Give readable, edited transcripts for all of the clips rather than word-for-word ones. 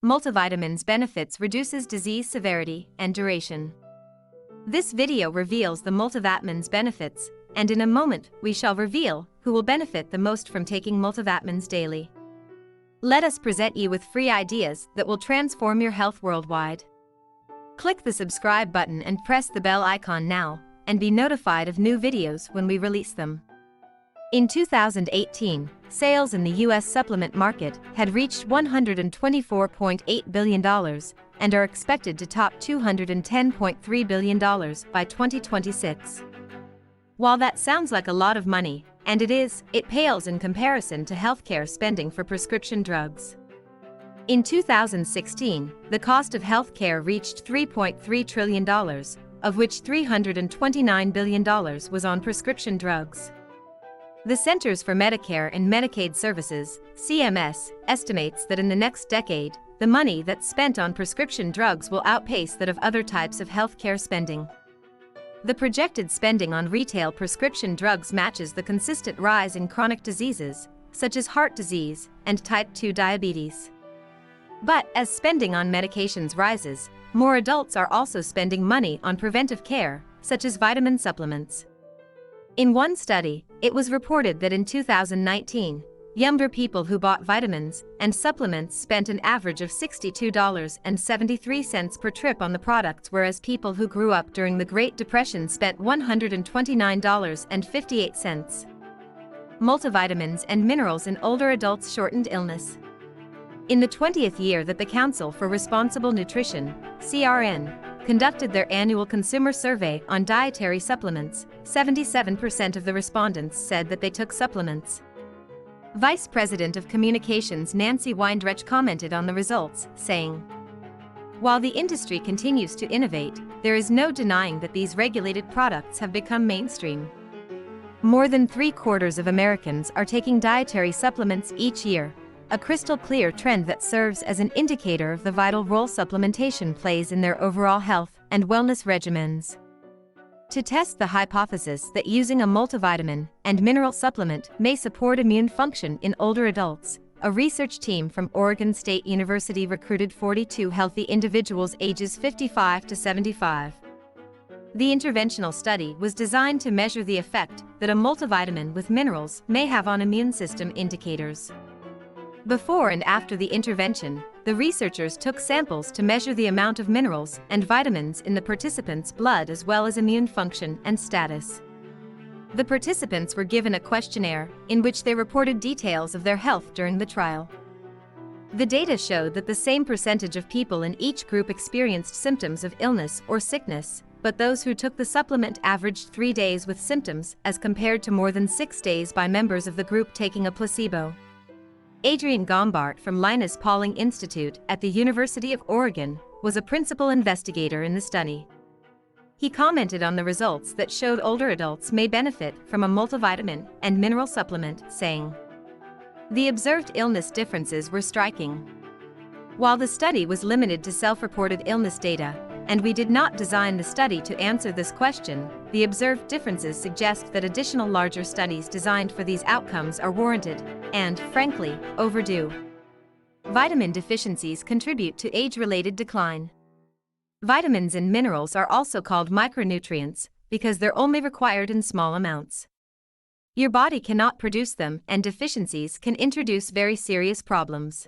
Multivitamins benefits reduces disease severity and duration. This video reveals the multivitamins benefits, and in a moment we shall reveal who will benefit the most from taking multivitamins daily. Let us present you with free ideas that will transform your health worldwide. Click the subscribe button and press the bell icon now, and be notified of new videos when we release them. In 2018, sales in the U.S. supplement market had reached $124.8 billion and are expected to top $210.3 billion by 2026. While that sounds like a lot of money, and it is, it pales in comparison to healthcare spending for prescription drugs. In 2016, the cost of healthcare reached $3.3 trillion, of which $329 billion was on prescription drugs. The Centers for Medicare and Medicaid Services, CMS, estimates that in the next decade, the money that's spent on prescription drugs will outpace that of other types of healthcare spending. The projected spending on retail prescription drugs matches the consistent rise in chronic diseases, such as heart disease and type 2 diabetes. But as spending on medications rises, more adults are also spending money on preventive care, such as vitamin supplements. In one study, it was reported that in 2019, younger people who bought vitamins and supplements spent an average of $62.73 per trip on the products, whereas people who grew up during the Great Depression spent $129.58. Multivitamins and minerals in older adults shortened illness. In the 20th year that the Council for Responsible Nutrition, CRN, conducted their annual consumer survey on dietary supplements, 77% of the respondents said that they took supplements. Vice President of Communications Nancy Weindrech commented on the results, saying, "While the industry continues to innovate, there is no denying that these regulated products have become mainstream. More than 3/4 of Americans are taking dietary supplements each year, a crystal clear trend that serves as an indicator of the vital role supplementation plays in their overall health and wellness regimens." To test the hypothesis that using a multivitamin and mineral supplement may support immune function in older adults, a research team from Oregon State University recruited 42 healthy individuals ages 55 to 75. The interventional study was designed to measure the effect that a multivitamin with minerals may have on immune system indicators. Before and after the intervention, the researchers took samples to measure the amount of minerals and vitamins in the participants' blood as well as immune function and status. The participants were given a questionnaire in which they reported details of their health during the trial. The data showed that the same percentage of people in each group experienced symptoms of illness or sickness, but those who took the supplement averaged 3 days with symptoms as compared to more than 6 days by members of the group taking a placebo. Adrian Gombart from Linus Pauling Institute at the University of Oregon was a principal investigator in the study. He commented on the results that showed older adults may benefit from a multivitamin and mineral supplement, saying, "The observed illness differences were striking. While the study was limited to self-reported illness data, and we did not design the study to answer this question, the observed differences suggest that additional larger studies designed for these outcomes are warranted and, frankly, overdue." Vitamin deficiencies contribute to age-related decline. Vitamins and minerals are also called micronutrients because they're only required in small amounts. Your body cannot produce them, and deficiencies can introduce very serious problems.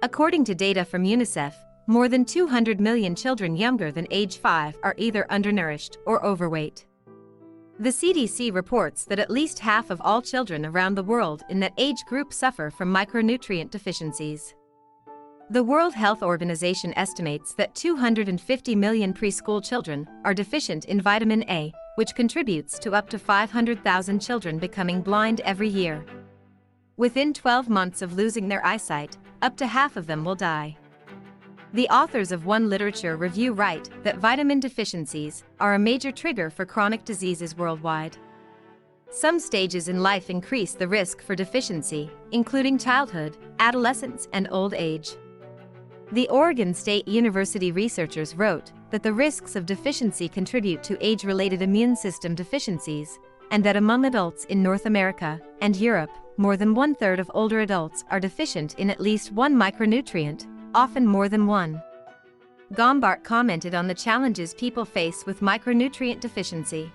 According to data from UNICEF, more than 200 million children younger than age 5 are either undernourished or overweight. The CDC reports that at least half of all children around the world in that age group suffer from micronutrient deficiencies. The World Health Organization estimates that 250 million preschool children are deficient in vitamin A, which contributes to up to 500,000 children becoming blind every year. Within 12 months of losing their eyesight, up to half of them will die. The authors of one literature review write that vitamin deficiencies are a major trigger for chronic diseases worldwide. Some stages in life increase the risk for deficiency, including childhood, adolescence, and old age. The Oregon State University researchers wrote that the risks of deficiency contribute to age-related immune system deficiencies, and that among adults in North America and Europe, more than 1/3 of older adults are deficient in at least one micronutrient, often more than one. Gombart commented on the challenges people face with micronutrient deficiency.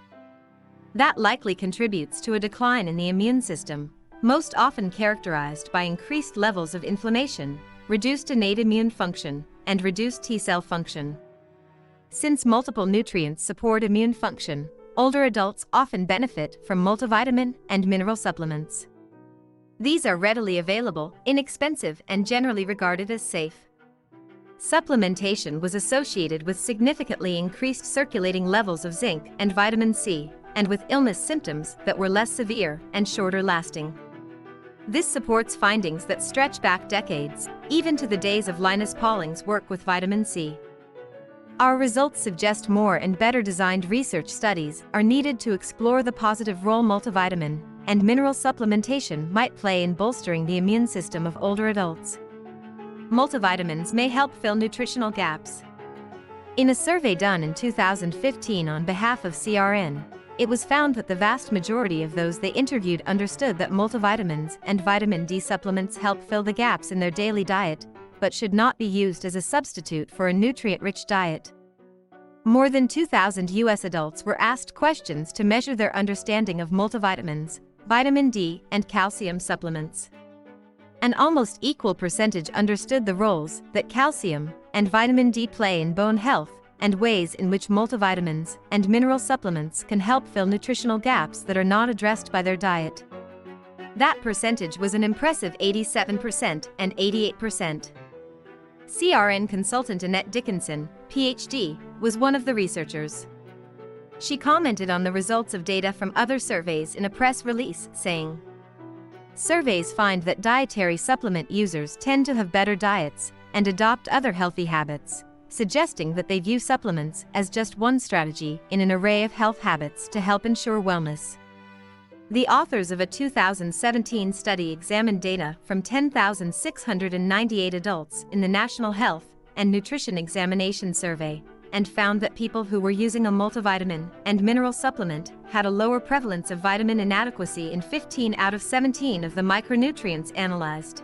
That likely contributes to a decline in the immune system, most often characterized by increased levels of inflammation, reduced innate immune function, and reduced T-cell function. Since multiple nutrients support immune function, older adults often benefit from multivitamin and mineral supplements. These are readily available, inexpensive, and generally regarded as safe. Supplementation was associated with significantly increased circulating levels of zinc and vitamin C, and with illness symptoms that were less severe and shorter lasting. This supports findings that stretch back decades, even to the days of Linus Pauling's work with vitamin C. Our results suggest more and better designed research studies are needed to explore the positive role multivitamin and mineral supplementation might play in bolstering the immune system of older adults. Multivitamins may help fill nutritional gaps. In a survey done in 2015 on behalf of CRN, it was found that the vast majority of those they interviewed understood that multivitamins and vitamin D supplements help fill the gaps in their daily diet, but should not be used as a substitute for a nutrient-rich diet. More than 2,000 U.S. adults were asked questions to measure their understanding of multivitamins, vitamin D, and calcium supplements. An almost equal percentage understood the roles that calcium and vitamin D play in bone health, and ways in which multivitamins and mineral supplements can help fill nutritional gaps that are not addressed by their diet. That percentage was an impressive 87% and 88%. CRN consultant Annette Dickinson, PhD, was one of the researchers. She commented on the results of data from other surveys in a press release, saying, "Surveys find that dietary supplement users tend to have better diets and adopt other healthy habits, suggesting that they view supplements as just one strategy in an array of health habits to help ensure wellness." The authors of a 2017 study examined data from 10,698 adults in the National Health and Nutrition Examination Survey and found that people who were using a multivitamin and mineral supplement had a lower prevalence of vitamin inadequacy in 15 out of 17 of the micronutrients analyzed.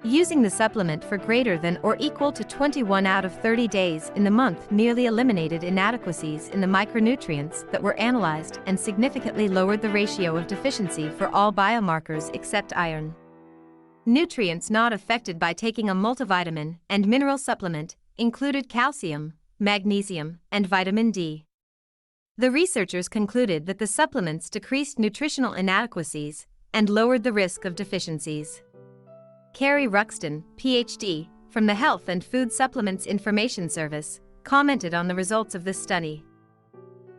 Using the supplement for greater than or equal to 21 out of 30 days in the month nearly eliminated inadequacies in the micronutrients that were analyzed and significantly lowered the ratio of deficiency for all biomarkers except iron. Nutrients not affected by taking a multivitamin and mineral supplement included calcium, magnesium, and vitamin D. The researchers concluded that the supplements decreased nutritional inadequacies and lowered the risk of deficiencies. Carrie Ruxton, PhD, from the Health and Food Supplements Information Service, commented on the results of this study.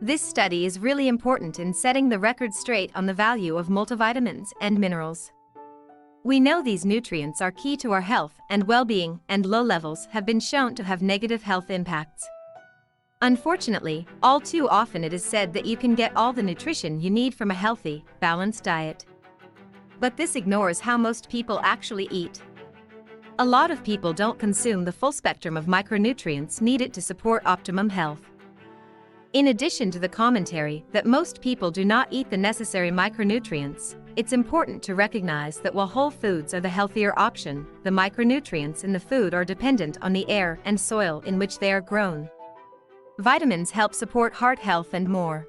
"This study is really important in setting the record straight on the value of multivitamins and minerals. We know these nutrients are key to our health and well-being, and low levels have been shown to have negative health impacts. Unfortunately, all too often it is said that you can get all the nutrition you need from a healthy, balanced diet. But this ignores how most people actually eat. A lot of people don't consume the full spectrum of micronutrients needed to support optimum health. In addition to the commentary that most people do not eat the necessary micronutrients, it's important to recognize that while whole foods are the healthier option, the micronutrients in the food are dependent on the air and soil in which they are grown. Vitamins help support heart health and more.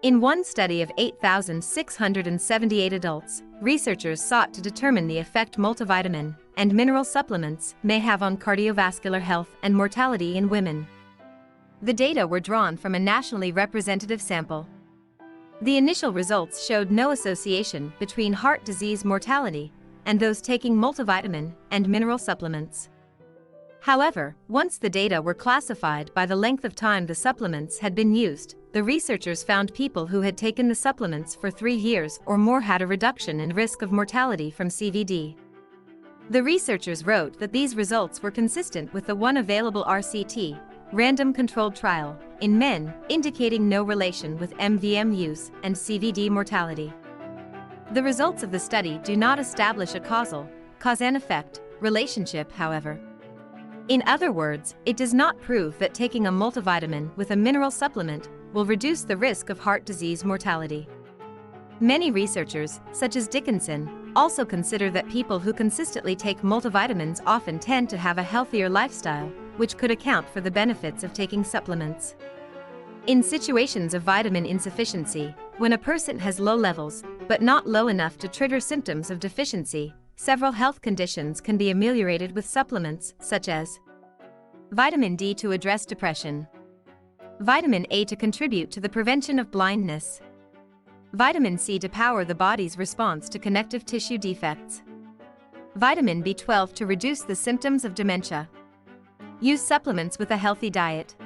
In one study of 8,678 adults, researchers sought to determine the effect multivitamin and mineral supplements may have on cardiovascular health and mortality in women. The data were drawn from a nationally representative sample. The initial results showed no association between heart disease mortality and those taking multivitamin and mineral supplements. However, once the data were classified by the length of time the supplements had been used, the researchers found people who had taken the supplements for 3 years or more had a reduction in risk of mortality from CVD. The researchers wrote that these results were consistent with the one available RCT, random controlled trial, in men, indicating no relation with MVM use and CVD mortality. The results of the study do not establish a causal, cause and effect, relationship, however. In other words, it does not prove that taking a multivitamin with a mineral supplement will reduce the risk of heart disease mortality. Many researchers, such as Dickinson, Also consider that people who consistently take multivitamins often tend to have a healthier lifestyle, which could account for the benefits of taking supplements. In situations of vitamin insufficiency, when a person has low levels, but not low enough to trigger symptoms of deficiency, several health conditions can be ameliorated with supplements, such as vitamin D to address depression, vitamin A to contribute to the prevention of blindness, vitamin C to power the body's response to connective tissue defects, vitamin B12 to reduce the symptoms of dementia. Use supplements with a healthy diet.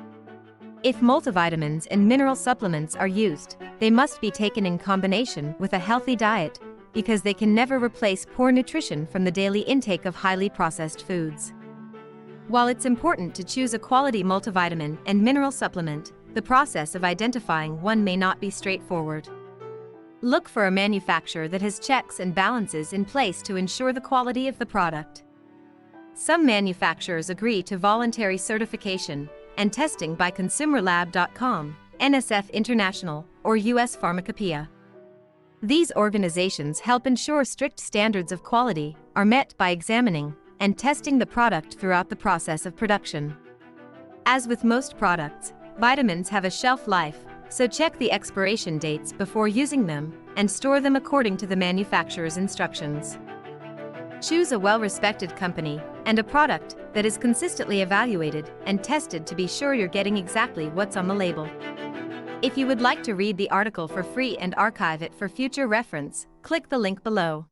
If multivitamins and mineral supplements are used, they must be taken in combination with a healthy diet, because they can never replace poor nutrition from the daily intake of highly processed foods. While it's important to choose a quality multivitamin and mineral supplement, the process of identifying one may not be straightforward. Look for a manufacturer that has checks and balances in place to ensure the quality of the product. Some manufacturers agree to voluntary certification and testing by ConsumerLab.com, NSF International, or US Pharmacopoeia. These organizations help ensure strict standards of quality are met by examining and testing the product throughout the process of production. As with most products, vitamins have a shelf life, so check the expiration dates before using them and store them according to the manufacturer's instructions. Choose a well-respected company and a product that is consistently evaluated and tested to be sure you're getting exactly what's on the label. If you would like to read the article for free and archive it for future reference, click the link below.